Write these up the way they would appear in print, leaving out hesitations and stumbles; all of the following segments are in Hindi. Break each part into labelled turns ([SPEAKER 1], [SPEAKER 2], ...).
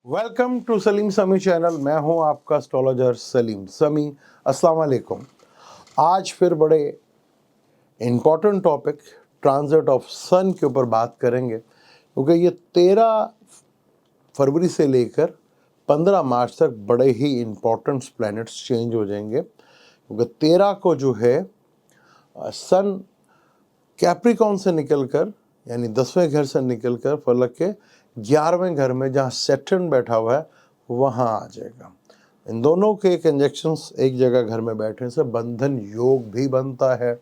[SPEAKER 1] वेलकम टू सलीम समी चैनल। मैं हूं आपका एस्ट्रोलॉजर सलीम समी। अस्सलाम वालेकुम। आज फिर बड़े इम्पॉर्टेंट टॉपिक ट्रांजिट ऑफ सन के ऊपर बात करेंगे, क्योंकि ये 13 फरवरी से लेकर 15 मार्च तक बड़े ही इम्पॉर्टेंट प्लैनेट्स चेंज हो जाएंगे। क्योंकि 13 को जो है सन कैप्रिकॉन से निकलकर यानी 10वें घर से निकलकर फलक के 11वें घर में जहाँ सैटर्न बैठा हुआ है वहाँ आ जाएगा। इन दोनों के कंजक्शंस एक जगह घर में बैठने से बंधन योग भी बनता है।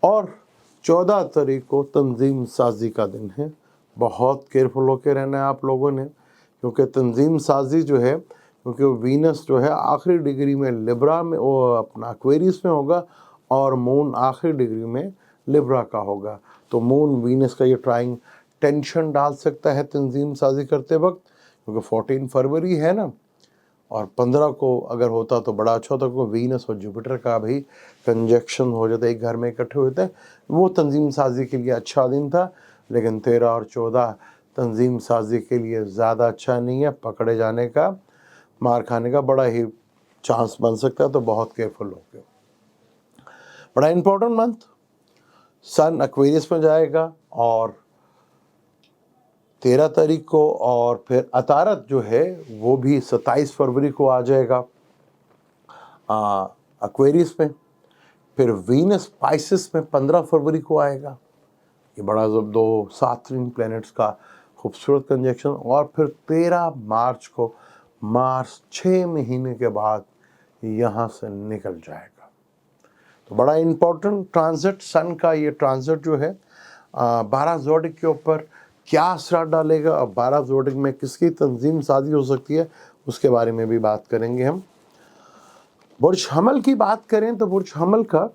[SPEAKER 1] और 14 तारीख को तंजीम साजी का दिन है। बहुत केयरफुल होकर रहना है आप लोगों ने, क्योंकि तंजीम साजी जो है, क्योंकि वीनस जो है आखिरी डिग्री में लिब्रा में, वो अपना एक्वेरियस में होगा और मून आखिरी डिग्री में लिब्रा का होगा। तो मून वीनस का ये ट्राइंग टेंशन डाल सकता है तंजीम साजी करते वक्त, क्योंकि 14 फरवरी है ना, और 15 को अगर होता तो बड़ा अच्छा होता, क्योंकि वीनस और जुपिटर का भी कंजक्शन हो जाता, एक घर में इकट्ठे होते हैं। वो तंजीम साजी के लिए अच्छा दिन था, लेकिन 13 और 14 तंजीम साजी के लिए ज़्यादा अच्छा नहीं है। पकड़े जाने का, मार खाने का बड़ा ही चांस बन सकता है, तो बहुत केयरफुल हो गए। बड़ा इंपॉर्टेंट मंथ, सन एक्वेरियस में जाएगा और 13 तारीख को, और फिर अतारत जो है वो भी 27 फरवरी को आ जाएगा एक्वेरियस में। फिर वीनस पाइसिस में 15 फरवरी को आएगा। ये बड़ा जब दो सातवीं प्लैनेट्स का खूबसूरत कंजक्शन। और फिर 13 मार्च को मार्स 6 महीने के बाद यहाँ से निकल जाएगा। तो बड़ा इम्पोर्टेंट ट्रांजिट सन का। ये ट्रांजिट जो है 12 ज़ोडिक के ऊपर क्या असर डालेगा और 12 ज़ोडिक में किसकी तंजीम साजी हो सकती है, उसके बारे में भी बात करेंगे हम। बुर्ज हमल की बात करें तो बुर्ज हमल का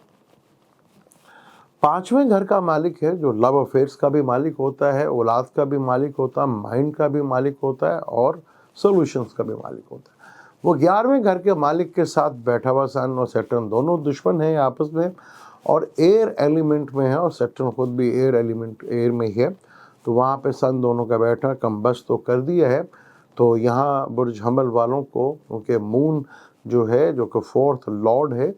[SPEAKER 1] 5वें घर का मालिक है, जो लव अफेयर्स का भी मालिक होता है, औलाद का भी मालिक होता है, माइंड का भी मालिक होता है और सॉल्यूशंस का भी मालिक होता है। वो 11वें घर के मालिक के साथ बैठा हुआ सन और सैटर्न दोनों दुश्मन हैं आपस में, और एयर एलिमेंट में है, और सैटर्न खुद भी एयर एलिमेंट एयर में ही है। तो वहाँ पे सन दोनों का बैठा कम्बस्ट तो कर दिया है। तो यहाँ बुर्ज हमल वालों को, क्योंकि मून जो है, जो कि 4th लॉर्ड है,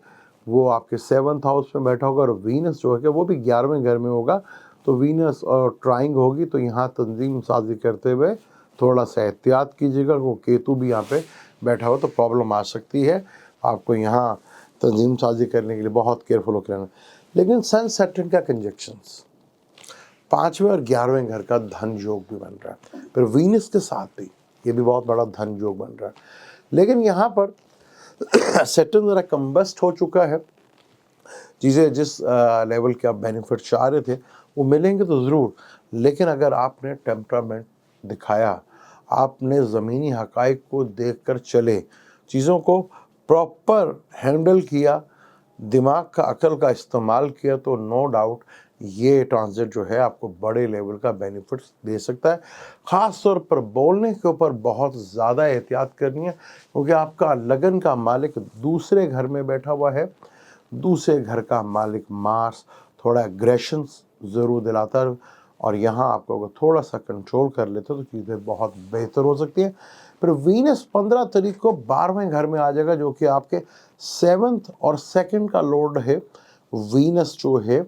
[SPEAKER 1] वो आपके 7th हाउस में बैठा होगा, और वीनस जो है वो भी 11वें घर में होगा। तो वीनस और ट्राइंग होगी, तो यहाँ तंजीम साजी करते हुए थोड़ा सा एहतियात कीजिएगा। वो केतु भी यहाँ पे बैठा हो तो प्रॉब्लम आ सकती है। आपको यहाँ तंजीम साजी करने के लिए बहुत केयरफुल होकर रहना। लेकिन सन सैटर्न का कंजक्शंस 5वें और 11वें घर का धन योग भी बन रहा है, फिर वीनस के साथ भी ये भी बहुत बड़ा धन योग बन रहा है। लेकिन यहाँ पर सैटर्न ज़रा कम्बस्ट हो चुका है। चीज़ें जिस लेवल के आप बेनिफिट चाह रहे थे वो मिलेंगे तो ज़रूर, लेकिन अगर आपने टेम्परामेंट दिखाया, आपने ज़मीनी हक़ाइक़ को देखकर चले, चीज़ों को प्रॉपर हैंडल किया, दिमाग का, अकल का इस्तेमाल किया, तो नो डाउट ये ट्रांजिट जो है आपको बड़े लेवल का बेनिफिट्स दे सकता है। ख़ास तौर पर बोलने के ऊपर बहुत ज़्यादा एहतियात करनी है, क्योंकि आपका लगन का मालिक दूसरे घर में बैठा हुआ है। दूसरे घर का मालिक मार्स थोड़ा एग्रेशन ज़रूर दिलाता है, और यहाँ आपको अगर थोड़ा सा कंट्रोल कर लेते तो चीज़ें बहुत बेहतर हो सकती हैं। फिर वीनस 15 तारीख को 12वें घर में आ जाएगा, जो कि आपके 7th और 2nd का लॉर्ड है। वीनस जो है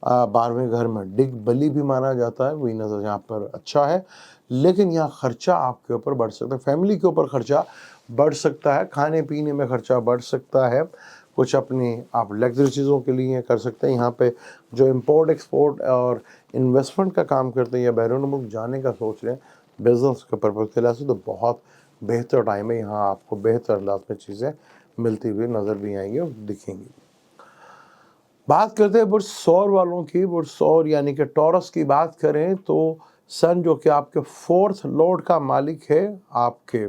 [SPEAKER 1] 12वें घर में डिग बली भी माना जाता है। वीनस यहाँ पर अच्छा है, लेकिन यहाँ खर्चा आपके ऊपर बढ़ सकता है, फैमिली के ऊपर खर्चा बढ़ सकता है, खाने पीने में खर्चा बढ़ सकता है, कुछ अपनी आप लग्जरी चीज़ों के लिए कर सकते हैं। यहाँ पे जो इंपोर्ट एक्सपोर्ट और इन्वेस्टमेंट का काम करते हैं या बैरून मुल्क जाने का सोच रहे हैं बिजनेस के पर्पज़ के लिहाज से, तो बहुत बेहतर टाइम है। यहाँ आपको बेहतर अंदाज में चीज़ें मिलती हुई नज़र भी आएंगी और दिखेंगी। बात करते हैं बुर्ज सौर वालों की। बुर्ज सौर यानी कि टॉरस की बात करें तो सन जो कि आपके 4th लॉर्ड का मालिक है, आपके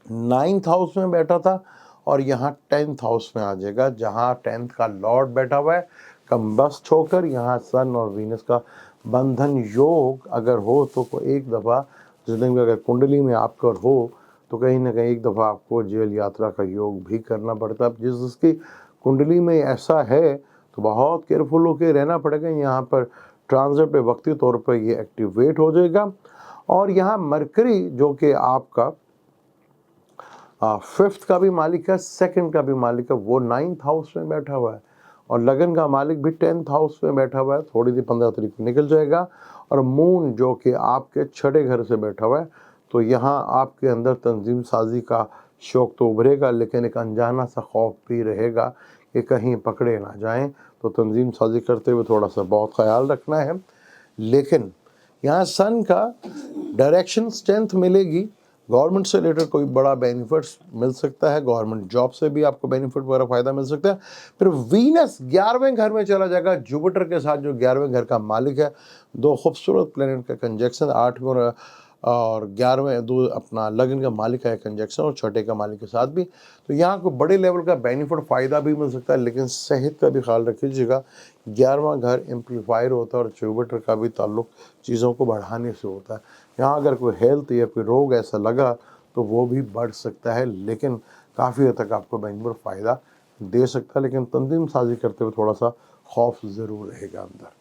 [SPEAKER 1] 9th हाउस में बैठा था, और यहाँ 10th हाउस में आ जाएगा, जहाँ 10th का लॉर्ड बैठा हुआ है कम्बस्ट होकर। यहाँ सन और वीनस का बंधन योग अगर हो तो एक दफ़ा जिंदगी में अगर कुंडली में आपका हो तो कहीं ना कहीं एक दफ़ा आपको जेल यात्रा का योग भी करना पड़ता है। जिसकी कुंडली में ऐसा है तो बहुत केयरफुल होकर रहना पड़ेगा। यहाँ पर ट्रांजिट पे वक्ती तौर पर ये एक्टिवेट हो जाएगा, और यहाँ मरकरी जो कि आपका फिफ्थ का भी मालिक है, सेकंड का भी मालिक है, वो 9th हाउस में बैठा हुआ है। और लगन का मालिक भी 10th हाउस में बैठा हुआ है, थोड़ी देर 15 तारीख को निकल जाएगा। और मून जो कि आपके छठे घर से बैठा हुआ है, तो यहाँ आपके अंदर तंजीम साजी का शौक तो उभरेगा, लेकिन एक अनजाना सा खौफ भी रहेगा कि कहीं पकड़े ना जाएं। तो तंजीम साजी करते हुए थोड़ा सा बहुत ख्याल रखना है। लेकिन यहाँ सन का डायरेक्शन स्ट्रेंथ मिलेगी, गवर्नमेंट से रिलेटेड कोई बड़ा बेनिफिट्स मिल सकता है, गवर्नमेंट जॉब से भी आपको बेनिफिट वगैरह फ़ायदा मिल सकता है। फिर वीनस 11वें घर में चला जाएगा जुपिटर के साथ, जो 11वें घर का मालिक है। दो खूबसूरत प्लेनेट का कंजक्शन, 8वें और 11वें, दो अपना लगन का मालिक है कंजक्शन, और छठे का मालिक के साथ भी। तो यहाँ को बड़े लेवल का बेनिफिट फ़ायदा भी मिल सकता है, लेकिन सेहत का भी ख्याल रखिएगा। 11वां घर एम्पलीफायर होता है और जुपिटर का भी ताल्लुक चीज़ों को बढ़ाने से होता है। यहाँ अगर कोई हेल्थ या कोई रोग ऐसा लगा तो वो भी बढ़ सकता है, लेकिन काफ़ी हद तक आपको बेनिफिट फ़ायदा दे सकता है, लेकिन तंजीम साजी करते हुए थोड़ा सा खौफ ज़रूर रहेगा अंदर।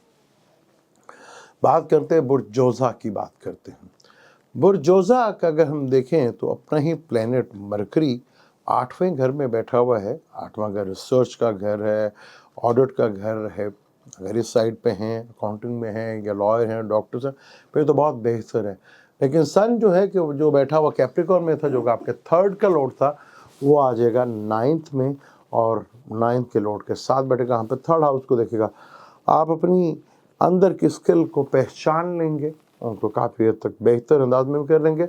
[SPEAKER 1] बात करते हैं बुर्जोज़ा की, बात करते हैं बुर्जोज़ा का। अगर हम देखें तो अपना ही प्लेनेट मरकरी 8वें घर में बैठा हुआ है। 8वां घर रिसर्च का घर है, ऑडिट का घर है। अगर इस साइड पे हैं, अकाउंटिंग में हैं या लॉयर हैं, डॉक्टर्स हैं, फिर तो बहुत बेहतर है। लेकिन सन जो है कि जो बैठा हुआ कैप्रिकॉर्न में था, जो कि आपके थर्ड का लॉर्ड था, वो आ जाएगा 9th में, और 9th के लॉर्ड के साथ बैठेगा। यहाँ पे थर्ड हाउस को देखेगा। आप अपनी अंदर की स्किल को पहचान लेंगे, उनको काफ़ी हद तक बेहतर अंदाज में भी कर लेंगे।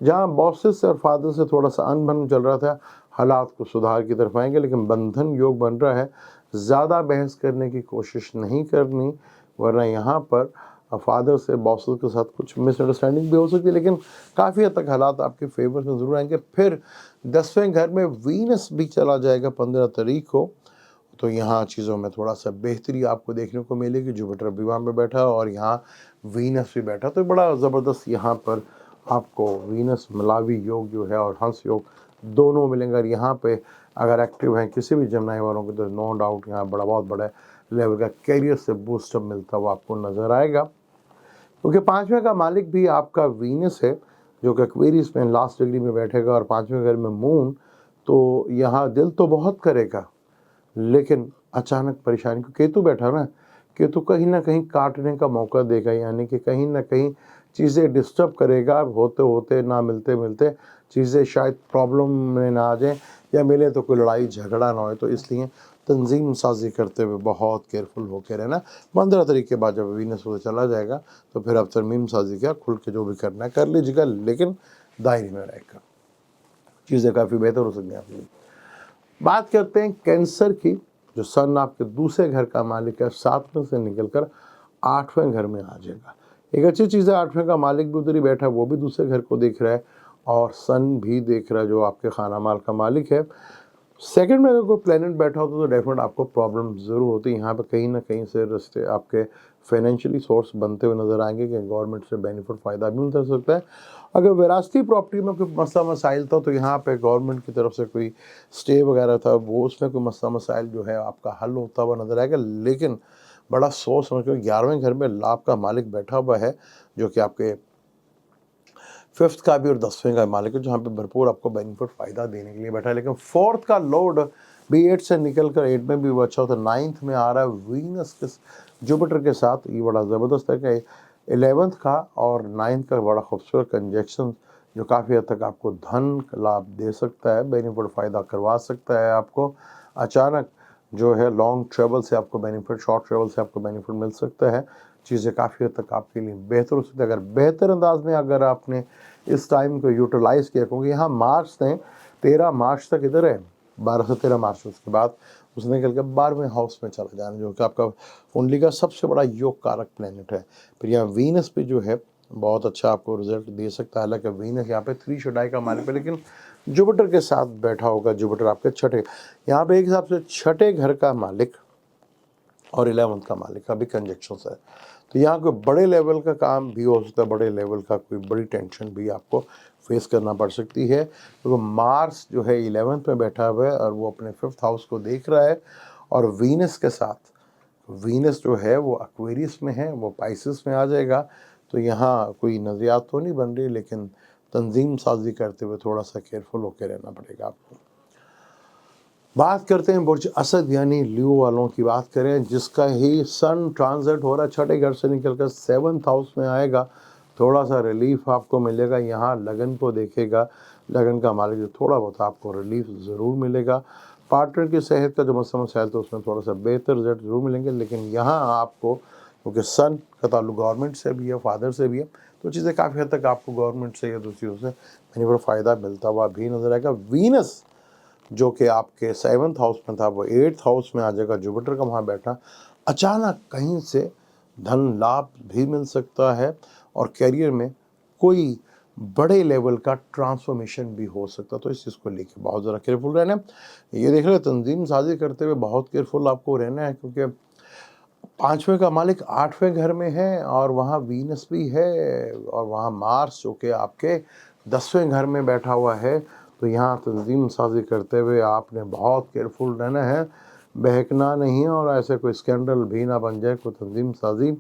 [SPEAKER 1] जहाँ बॉसेस से और फादर से थोड़ा सा अनबन चल रहा था, हालात को सुधार की तरफ आएंगे, लेकिन बंधन योग बन रहा है। ज़्यादा बहस करने की कोशिश नहीं करनी, वरना यहाँ पर फादर से बॉसेस के साथ कुछ मिसअंडरस्टैंडिंग भी हो सकती है, लेकिन काफ़ी हद तक हालात आपके फेवर में ज़रूर आएंगे। फिर 10वें घर में वीनस भी चला जाएगा 15 तारीख को, तो यहाँ चीज़ों में थोड़ा सा बेहतरी आपको देखने को मिलेगी। जुपिटर भी वहाँ पे बैठा और यहाँ वीनस भी बैठा, तो बड़ा ज़बरदस्त यहाँ पर आपको वीनस मिलावी योग जो है और हंस योग दोनों मिलेंगे। और यहाँ पे अगर एक्टिव हैं किसी भी जमनाई वालों को, तो नो डाउट यहाँ बहुत बड़ा लेवल का कैरियर से बूस्टअप मिलता हुआ आपको नज़र आएगा। क्योंकि 5वें का मालिक भी आपका वीनस है, जो कि एक्वेरियस में लास्ट डिग्री में बैठेगा, और 5वें घर में मून। तो यहाँ दिल तो बहुत करेगा, लेकिन अचानक परेशानी को केतु बैठा ना, केतु कहीं ना कहीं काटने का मौका देगा, यानी कि कहीं ना कहीं चीज़ें डिस्टर्ब करेगा। होते होते ना मिलते मिलते चीज़ें शायद प्रॉब्लम में ना आ जाएं, या मिले तो कोई लड़ाई झगड़ा ना हो। तो इसलिए तंजीम साजी करते हुए बहुत केयरफुल होकर रहना। 15 तारीख के बाद जब वीनस उधर चला जाएगा, तो फिर अब तरमीम साजी क्या खुल के जो भी करना है कर लीजिएगा, लेकिन दायरे में रहकर चीज़ें काफ़ी बेहतर हो सकती हैं आपकी। बात करते हैं कैंसर की, जो सन आपके दूसरे घर का मालिक है, 7वें से निकलकर 8वें घर में आ जाएगा। एक अच्छी चीज़ है, 8वें का मालिक भी उधर ही बैठा है, वो भी दूसरे घर को देख रहा है, और सन भी देख रहा है जो आपके खाना माल का मालिक है। सेकंड में अगर कोई प्लेनेट बैठा होता तो डेफिनेट आपको प्रॉब्लम ज़रूर होती। यहाँ पे कहीं ना कहीं से रिश्ते आपके फाइनेंशियली सोर्स बनते हुए नज़र आएंगे कि गवर्नमेंट से बेनिफिट फ़ायदा भी मिल सकता है। अगर विरासती प्रॉपर्टी में कोई मसला मसाइल था, तो यहाँ पे गवर्नमेंट की तरफ से कोई स्टे वगैरह था, वो उसमें कोई मसला मसाइल जो है आपका हल होता हुआ नज़र आएगा। लेकिन बड़ा सोच समझ कर 11वें घर में लाभ का मालिक बैठा हुआ है, जो कि आपके फिफ्थ का भी और 10वें का मालिक है, जहाँ पे भरपूर आपको बेनिफिट फ़ायदा देने के लिए बैठा है। लेकिन फोर्थ का लॉर्ड भी 8 से निकल कर 8 में भी वो अच्छा होता है, 9th में आ रहा है वीनस के जुपिटर के साथ। ये बड़ा ज़बरदस्त है कि 11th का और 9th का बड़ा खूबसूरत कंजक्शन, जो काफ़ी हद तक आपको धन लाभ दे सकता है, बेनिफिट फ़ायदा करवा सकता है आपको। अचानक जो है लॉन्ग ट्रेवल से आपको बेनिफिट, शॉर्ट ट्रेवल से आपको बेनिफिट मिल सकता है। चीज़ें काफ़ी हद तक आपके लिए बेहतर हो सकती है अगर बेहतर अंदाज में अगर आपने इस टाइम को यूटिलाइज़ किया। क्योंकि यहाँ मार्च ने 13 मार्च तक इधर है, 12 से 13 मार्च, उसके बाद उसने निकल के 12वें हाउस में चला जाना, जो कि आपका कुंडली का सबसे बड़ा योग कारक प्लेनेट है। फिर यहाँ वीनस पे जो है बहुत अच्छा आपको रिजल्ट दे सकता है। हालांकि वीनस यहाँ पे 3 शडाई का मालिक है, लेकिन जुपिटर के साथ बैठा होगा। जुपिटर आपके छठे, यहाँ पे एक हिसाब से छठे घर का मालिक और 11th का मालिक का भी कंजक्शन है। तो यहाँ कोई बड़े लेवल का काम भी हो सकता है, बड़े लेवल का कोई बड़ी टेंशन भी आपको फेस करना पड़ सकती है। तो मार्स जो है 11th में बैठा हुआ है और वो अपने 5th हाउस को देख रहा है, और वीनस के साथ, वीनस जो है वो एक्वेरियस में है, वो पाइसेस में आ जाएगा। तो यहाँ कोई नज़रियात तो नहीं बन रही, लेकिन तंजीम साजी करते हुए थोड़ा सा केयरफुल होकर रहना पड़ेगा आपको। बात करते हैं बुर्ज असद यानी लियो वालों की बात करें, जिसका ही सन ट्रांजिट हो रहा है, छठे घर से निकलकर 7th हाउस में आएगा। थोड़ा सा रिलीफ आपको मिलेगा। यहाँ लगन को देखेगा, लगन का मालिक थोड़ा बहुत आपको रिलीफ ज़रूर मिलेगा। पार्टनर की सेहत का जो मसला मसाइल तो उसमें थोड़ा सा बेहतर रिजल्ट ज़रूर मिलेंगे, लेकिन यहाँ आपको क्योंकि सन का ताल्लुक गवर्नमेंट से भी है, फादर से भी है, तो चीज़ें काफ़ी हद तक आपको गवर्नमेंट से या दूसरी चीज़ों से बेनिफिट फ़ायदा मिलता हुआ भी नज़र आएगा। वीनस जो कि आपके 7th हाउस में था वो 8th हाउस में आ जाएगा। जुपिटर का वहाँ बैठा, अचानक कहीं से धन लाभ भी मिल सकता है और करियर में कोई बड़े लेवल का ट्रांसफॉर्मेशन भी हो सकता है। तो इस चीज़ को लेके बहुत ज़रा केयरफुल रहना है। ये देख रहे तंजीम साजी करते हुए बहुत केयरफुल आपको रहना है, क्योंकि 5वें का मालिक 8वें घर में है और वहाँ वीनस भी है और वहाँ मार्स जो कि आपके 10वें घर में बैठा हुआ है। तो यहाँ तंजीम साजी करते हुए आपने बहुत केयरफुल रहना है, बहकना नहीं है और ऐसे कोई स्कैंडल भी ना बन जाए, कोई तंजीम साजी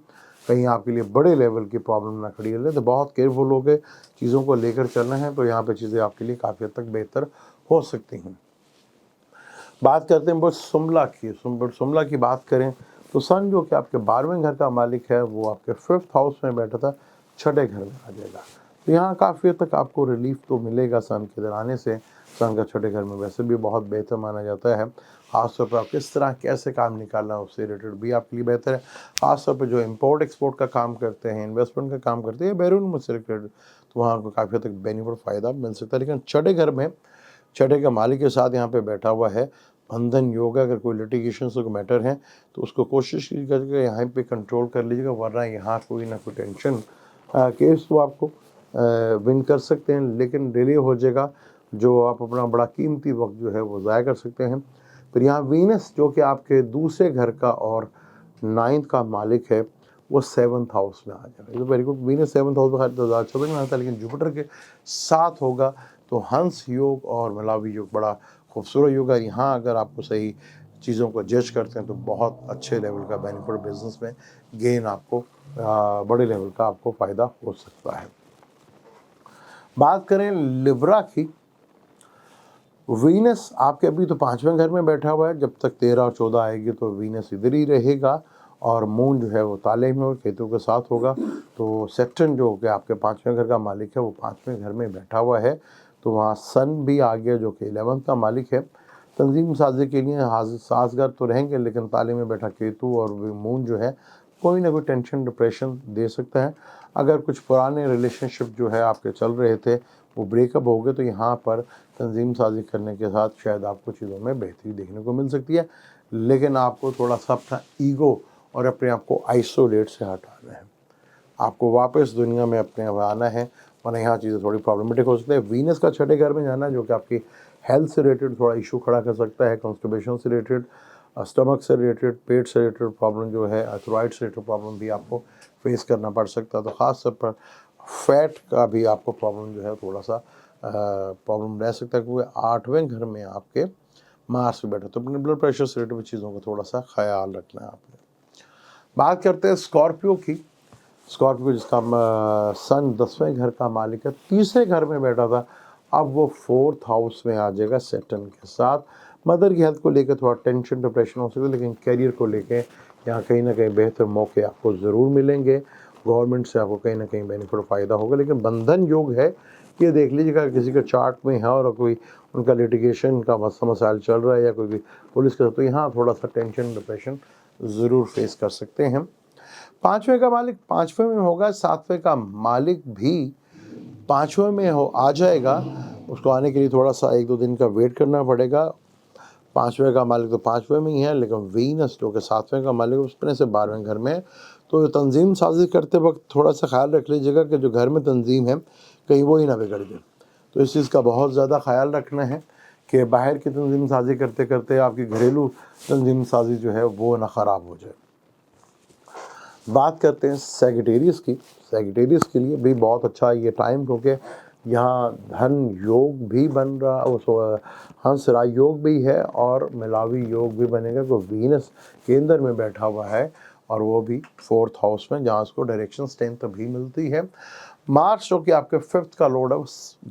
[SPEAKER 1] कहीं आपके लिए बड़े लेवल की प्रॉब्लम ना खड़ी हो। तो बहुत केयरफुल होकर चीज़ों को लेकर चलना है, तो यहाँ पे चीज़ें आपके लिए काफ़ी हद तक बेहतर हो सकती हैं। बात करते हैं बस सुमला की। सुमला की बात करें तो सन जो कि आपके 12वें घर का मालिक है वो आपके 5th हाउस में बैठा था, छठे घर में आ जाएगा। तो यहाँ काफ़ी हद तक आपको रिलीफ तो मिलेगा सन के इधर आने से। सन का छठे घर में वैसे भी बहुत बेहतर माना जाता है। ख़ासतौर पर आप किस तरह कैसे काम निकालना है उससे रिलेटेड भी आपके लिए बेहतर है। ख़ासतौर पर जो इम्पोर्ट एक्सपोर्ट का काम करते हैं, इन्वेस्टमेंट का काम करते हैं, बैरून में से रिलेटेड, तो वहाँ को काफ़ी हद तक बेनिफिट फ़ायदा मिल सकता है। लेकिन छठे घर में छठे के मालिक के साथ यहाँ पे बैठा हुआ है बंधन योग है। अगर कोई लिटिगेशन से कोई मैटर है तो उसको कोशिश कीजिएगा यहाँ पे कंट्रोल कर लीजिएगा, वरना यहाँ कोई ना कोई टेंशन केस तो आपको विन कर सकते हैं, लेकिन डिले हो जाएगा, जो आप अपना बड़ा कीमती वक्त जो है वो ज़ाया कर सकते हैं। फिर यहाँ वीनस जो कि आपके दूसरे घर का और 9th का मालिक है वो 7th हाउस में आ जाएगा। ये तो very good. Venus 7th house में 2026 में आता है, लेकिन जुपिटर के साथ होगा तो हंस योग और मिलावी योग बड़ा खूबसूरत योग है। यहाँ अगर आपको सही चीज़ों को जज करते हैं तो बहुत अच्छे लेवल का बेनिफिट बिजनेस में गेन आपको बड़े लेवल का आपको फ़ायदा हो सकता है। बात करें लिब्रा की, वीनस आपके अभी तो 5वें घर में बैठा हुआ है, जब तक 13 और 14 आएगी तो वीनस इधर ही रहेगा और मून जो है वो ताले में और केतु के साथ होगा। तो सेक्टन जो कि आपके 5वें घर का मालिक है वो 5वें घर में बैठा हुआ है, तो वहाँ सन भी आ गया जो कि 11th का मालिक है। तंजीम साजी के लिए साजगार तो रहेंगे, लेकिन ताले में बैठा केतु और मून जो है कोई ना कोई टेंशन डिप्रेशन दे सकता है। अगर कुछ पुराने रिलेशनशिप जो है आपके चल रहे थे वो ब्रेकअप हो गए तो यहाँ पर तंजीम साजी करने के साथ शायद आपको चीज़ों में बेहतरी देखने को मिल सकती है, लेकिन आपको थोड़ा सा अपना ईगो और अपने आप को आइसोलेट से हटाना है। आपको वापस दुनिया में अपने आना है, वरना यहाँ चीज़ें थोड़ी प्रॉब्लमेटिक हो सकती है। वीनस का छठे घर में जाना जो कि आपकी हेल्थ से रिलेटेड थोड़ा इशू खड़ा कर सकता है, कॉन्स्टिपेशन से रिलेटेड, स्टमक से रिलेटेड, पेट से रिलेटेड प्रॉब्लम जो है, अर्थराइड से रिलेटेड प्रॉब्लम भी आपको फेस करना पड़ सकता है। तो ख़ास तौर पर फैट का भी आपको प्रॉब्लम जो है थोड़ा सा प्रॉब्लम रह सकता है, क्योंकि 8वें घर में आपके मार्स में बैठा, तो अपने ब्लड प्रेशर से रिलेटेड चीज़ों का थोड़ा सा ख्याल रखना है आपने। बात करते हैं स्कॉर्पियो की। स्कॉर्पियो जिसका सन 10वें घर का मालिक है, तीसरे घर में बैठा था, अब वो 4th हाउस में आ जाएगा सेटन के साथ। मदर की हेल्थ को लेकर थोड़ा टेंशन डिप्रेशन हो सकता है, लेकिन करियर को लेकर यहाँ कहीं ना कहीं बेहतर मौके आपको ज़रूर मिलेंगे। गवर्नमेंट से आपको कहीं ना कहीं बेनिफिट फ़ायदा होगा। लेकिन बंधन योग है, ये देख लीजिएगा किसी का चार्ट में है और कोई उनका लिटिगेशन का मसाइल चल रहा है या कोई पुलिस का, तो यहाँ थोड़ा सा टेंशन डिप्रेशन ज़रूर फेस कर सकते हैं। 5वें का मालिक 5वें में होगा, 7वें का मालिक भी 5वें में हो आ जाएगा। उसको आने के लिए थोड़ा सा 1-2 दिन का वेट करना पड़ेगा। 5वें का मालिक तो 5वें में ही है, लेकिन वीनस जो कि 7वें का मालिक उसमें से 12वें घर में है। तो तंजीम साजी करते वक्त थोड़ा सा ख्याल रख लीजिएगा कि जो घर में तंजीम है कहीं वो ही ना बिगड़ जाए। तो इस चीज़ का बहुत ज़्यादा ख्याल रखना है कि बाहर की तंजीम साजी करते करते आपकी घरेलू तंजीम साजी जो है वो ना ख़राब हो जाए। बात करते हैं सैजिटेरियस की। सैजिटेरियस के लिए भी बहुत अच्छा ये टाइम, क्योंकि यहाँ धन योग भी बन रहा, उस हंस राज योग भी है और मिलावी योग भी बनेगा। तो वीनस केंद्र में बैठा हुआ है और वो भी 4th हाउस में, जहाँ उसको डायरेक्शन स्ट्रेंथ भी मिलती है। मार्स जो कि आपके 5th का लॉर्ड है,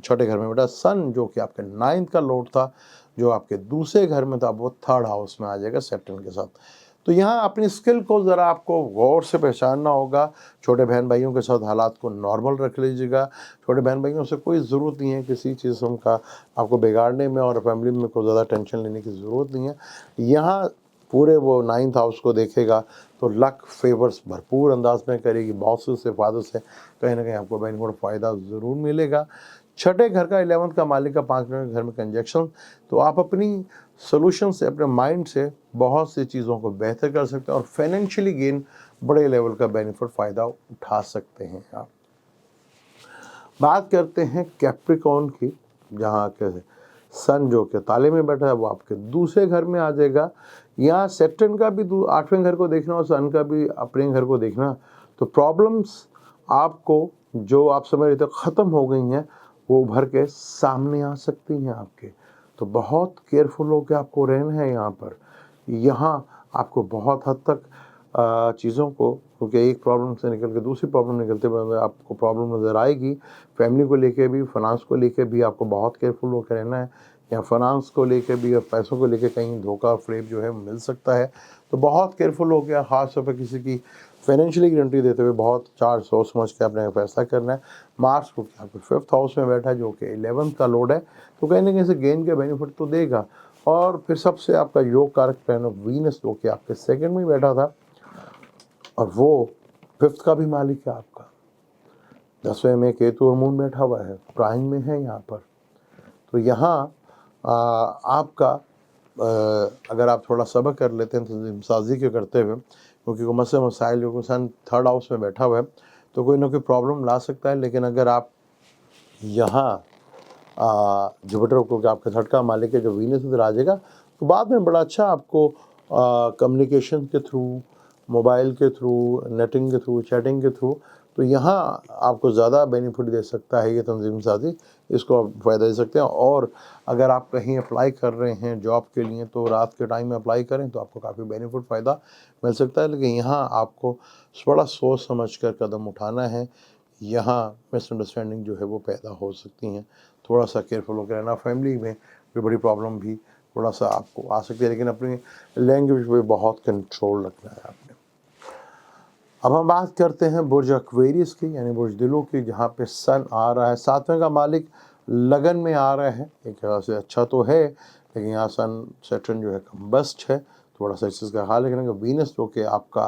[SPEAKER 1] छठे घर में बेटा। सन जो कि आपके 9th का लॉर्ड था, जो आपके दूसरे घर में था, वो 3rd हाउस में आ जाएगा सैटर्न के साथ। तो यहाँ अपनी स्किल को ज़रा आपको गौर से पहचानना होगा। छोटे बहन भाइयों के साथ हालात को नॉर्मल रख लीजिएगा। छोटे बहन भाइयों से कोई ज़रूरत नहीं है किसी चीज़ का आपको बिगाड़ने में, और फैमिली में कोई ज़्यादा टेंशन लेने की ज़रूरत नहीं है। यहाँ पूरे वो 9th हाउस को देखेगा तो लक फेवर्स भरपूर अंदाज में करेगी। बॉसेस से, फादर से कहीं ना कहीं आपको बेनिफिट फ़ायदा ज़रूर मिलेगा। छठे घर का 11th का मालिक का 5वें घर में कंजक्शन, तो आप अपनी सोल्यूशन से, अपने माइंड से बहुत सी चीज़ों को बेहतर कर सकते हैं और फाइनेंशियली गेन, बड़े लेवल का बेनिफिट फ़ायदा उठा सकते हैं आप। बात करते हैं कैप्रिकॉर्न की, जहाँ के सन जो के ताले में बैठा है वो आपके दूसरे घर में आ जाएगा। यहाँ सैटर्न का भी 8वें घर को देखना और सन का भी अपने घर को देखना, तो प्रॉब्लम्स आपको जो आप समझ रहे थे ख़त्म हो गई हैं, वो उभर के सामने आ सकती हैं आपके। तो बहुत केयरफुल होकर आपको रहना है यहाँ पर। यहाँ आपको बहुत हद तक चीज़ों को, क्योंकि एक प्रॉब्लम से निकल के दूसरी प्रॉब्लम निकलते हुए आपको प्रॉब्लम नज़र आएगी। फैमिली को लेके भी, फाइनेंस को लेके भी आपको बहुत केयरफुल होकर रहना है। या फाइनेंस को लेके भी और पैसों को लेके कहीं धोखा फ्रेब जो है मिल सकता है, तो बहुत केयरफुल हो गया। ख़ास तौर पर किसी की फाइनेंशियली गारंटी देते हुए बहुत चार सोच समझ के आपने फैसला करना है। मार्स को आपके 5th हाउस में बैठा है, जो कि 11th का लॉर्ड है, तो कहीं ना कहीं से गेन के बेनिफिट तो देगा। और फिर सबसे आपका योग कारक प्लैनेट वीनस, जो कि आपके 2nd में बैठा था, और वो 5th का भी मालिक है आपका। 10वें में केतु और मून बैठा हुआ है, प्राइम में है यहाँ पर। तो यहाँ आपका अगर आप थोड़ा सब्र कर लेते हैं तो साजी के करते हुए, क्योंकि वो मसले मसाइल जो सन 3rd हाउस में बैठा हुआ है, तो कोई ना कोई प्रॉब्लम ला सकता है। लेकिन अगर आप यहाँ जुपिटर को, आपका 3rd का मालिक है, जो वीनस इधर आ जाएगा, तो बाद में बड़ा अच्छा आपको कम्युनिकेशन के थ्रू, मोबाइल के थ्रू, नेटिंग के थ्रू, चैटिंग के थ्रू, तो यहाँ आपको ज़्यादा बेनिफिट दे सकता है ये तंजीम साजी। इसको आप फ़ायदा दे सकते हैं। और अगर आप कहीं अप्लाई कर रहे हैं जॉब के लिए, तो रात के टाइम में अप्लाई करें तो आपको काफ़ी बेनिफिट फ़ायदा मिल सकता है। लेकिन यहाँ आपको बड़ा सोच समझ कर कदम उठाना है। यहाँ मिसअंडरस्टैंडिंग जो है वो पैदा हो सकती हैं, थोड़ा सा केयरफुल होकर रहना। फैमिली में कोई बड़ी प्रॉब्लम भी थोड़ा सा आपको आ सकती है, लेकिन अपनी लैंग्वेज पे बहुत कंट्रोल रखना है आपने। अब हम बात करते हैं बुर्ज एक्वेरियस की, यानी बुर्ज दिलों की, जहाँ पे सन आ रहा है। 7वें का मालिक लगन में आ रहा है, एक तरह से अच्छा तो है, लेकिन यहाँ सन सैटर्न जो है कम्बस्ट है, थोड़ा सा इस चीज़ का ख्याल रखना। वीनस जो कि आपका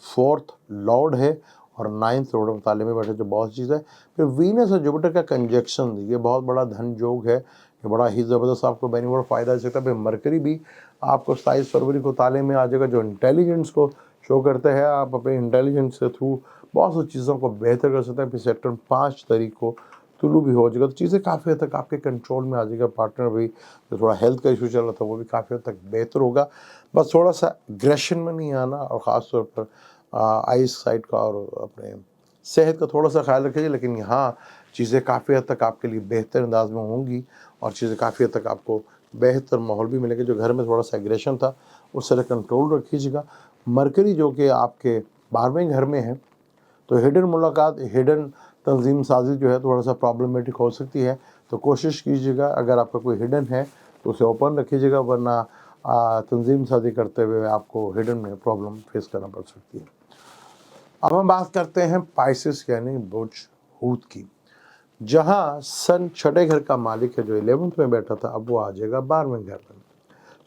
[SPEAKER 1] 4th लॉर्ड है और 9th लॉर्ड में ताले में बैठे, जो बहुत चीज़ है। फिर वीनस और जुपिटर का कंजक्शन, ये बहुत बड़ा धन योग है, ये बड़ा ही ज़बरदस्त आपको बेनिफिट फ़ायदा दे सकता है। फिर मरकरी भी आपको 27 फरवरी को ताले में आ जाएगा, जो इंटेलिजेंस को शो करते हैं। आप अपने इंटेलिजेंस के थ्रू बहुत सी चीज़ों को बेहतर कर सकते हैं। फिर सेक्टर 5 तारीख को तुलू भी हो जाएगा, तो चीज़ें काफ़ी हद तक आपके कंट्रोल में आ जाएगा। पार्टनर भी, जो थोड़ा हेल्थ का इशू चल रहा था, वो भी काफ़ी हद तक बेहतर होगा। बस थोड़ा सा एग्रेशन में नहीं आना, और ख़ास तौर पर आइस साइड का और अपने सेहत का थोड़ा सा ख्याल रखिए। लेकिन यहाँ चीज़ें काफ़ी हद तक आपके लिए बेहतर अंदाज में होंगी, और चीज़ें काफ़ी हद तक आपको बेहतर माहौल भी मिलेगा। जो घर में थोड़ा सा एग्रेशन था, उस तरह कंट्रोल रखिएगा। मरकरी जो कि आपके 12वें घर में है, तो हिडन मुलाकात, हिडन तंजीम साजी जो है थोड़ा सा प्रॉब्लमेटिक हो सकती है। तो कोशिश कीजिएगा, अगर आपका कोई हिडन है तो उसे ओपन रखिएगा, वरना तंजीम साजी करते हुए आपको हिडन में प्रॉब्लम फेस करना पड़ सकती है। अब हम बात करते हैं पाइसेस यानी बुर्ज हूत की, जहाँ सन 6ठे घर का मालिक है, जो 11th में बैठा था, अब वो आ जाएगा 12वें घर में।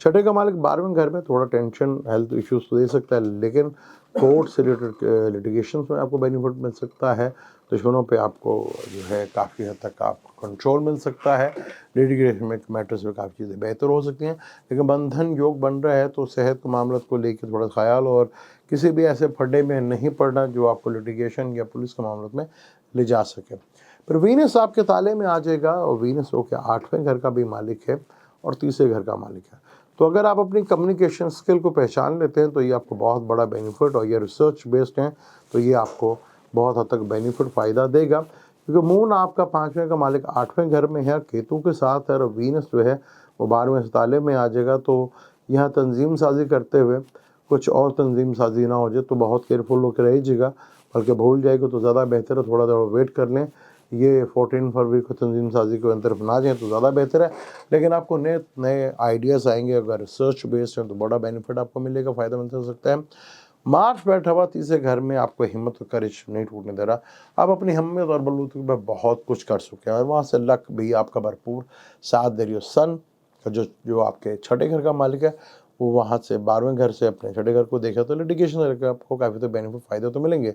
[SPEAKER 1] 6ठे का मालिक 12वें घर में, थोड़ा टेंशन, हेल्थ इश्यूज तो दे सकता है, लेकिन कोर्ट से रिलेटेड लिटिगेशन में आपको बेनिफिट मिल सकता है। दुश्मनों पे आपको जो है काफ़ी हद तक आपको कंट्रोल मिल सकता है। लिटिगेशन में मैटर्स में काफ़ी चीज़ें बेहतर हो सकती हैं। लेकिन बंधन योग बन रहा है, तो सेहत के मामले को लेकर थोड़ा ख्याल, और किसी भी ऐसे फड्डे में नहीं पड़ना जो आपको लिटिगेशन या पुलिस के मामले में ले जा सके। फिर वीनस आपके ताले में आ जाएगा, और वीनस हो के 8वें घर का भी मालिक है और तीसरे घर का मालिक है। तो अगर आप अपनी कम्युनिकेशन स्किल को पहचान लेते हैं, तो ये आपको बहुत बड़ा बेनिफिट, और ये रिसर्च बेस्ड हैं, तो ये आपको बहुत हद तक बेनिफिट फ़ायदा देगा। क्योंकि मून आपका 5वें का मालिक 8वें घर में है, केतु के साथ है, और वीनस जो है वो 12वें ताले में आ जाएगा। तो यहाँ तंजीम साजी करते हुए कुछ और तंजीम साजी ना हो जाए तो बहुत केयरफुल होकर रहिएगा, बल्कि भूल जाएगा तो ज़्यादा बेहतर है, थोड़ा वेट कर लें। ये 14 फरवरी को तंजीम साजी को तरफ ना जाएँ तो ज़्यादा बेहतर है। लेकिन आपको नए नए आइडियाज़ आएंगे, अगर रिसर्च बेस्ड है तो बड़ा बेनिफिट आपको मिलेगा, फ़ायदा मिल सकता है। मार्च बैठा हुआ तीसरे घर में आपको हिम्मत और करेज नहीं टूटने दे रहा। आप अपनी हिम्मत और बलबूते पर बहुत कुछ कर चुके हैं और वहाँ से लक भी आपका भरपूर साथ दे रही हो। सन का जो जो आपके छठे घर का मालिक है, वो वहाँ से 12वें घर से अपने छठे घर को देखा, तो लिटिगेशन करके आपको काफ़ी तो बेनिफिट फ़ायदे तो मिलेंगे।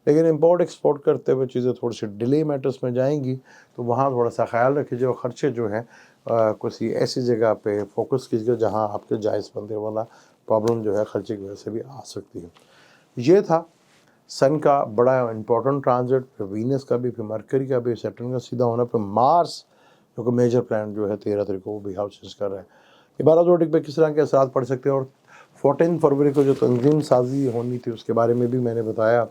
[SPEAKER 1] लेकिन इम्पोर्ट एक्सपोर्ट करते हुए चीज़ें थोड़ी सी डिले मैटर्स में जाएंगी, तो वहाँ थोड़ा सा ख्याल रखिए और ख़र्चे जो हैं किसी ऐसी जगह पे फोकस कीजिए जहाँ आपके जायज़ बंदे वाला प्रॉब्लम जो है खर्चे की वजह से भी आ सकती है। ये था सन का बड़ा इंपॉर्टेंट ट्रांजिट, फिर वीनस का भी, फिर मरकरी का भी, सैटर्न का सीधा होना, फिर मार्स जो कि मेजर प्लान जो है 13 तारीख को वो भी हाउस चेंज कर रहा है। ये 12 जोडिक पे किस तरह के असरात पड़ सकते हैं, और 14 फरवरी को जो तंजीम साजी होनी थी उसके बारे में भी मैंने बताया।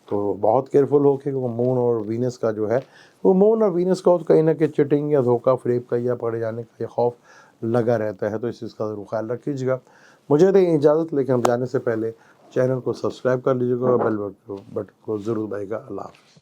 [SPEAKER 1] तो बहुत केयरफुल हो कि वो मून और वीनस का जो है, वो मून और वीनस का तो कहीं ना कहीं चिटिंग या धोखा फ्रेब का या पकड़े जाने का ये खौफ लगा रहता है, तो इस चीज़ का ज़रूर ख्याल रखिएगा। मुझे दें इजाज़त, लेकिन हम जाने से पहले चैनल को सब्सक्राइब कर लीजिएगा और बेल बटन को ज़रूर दबाइएगा। अल्लाह हाफ़िज़।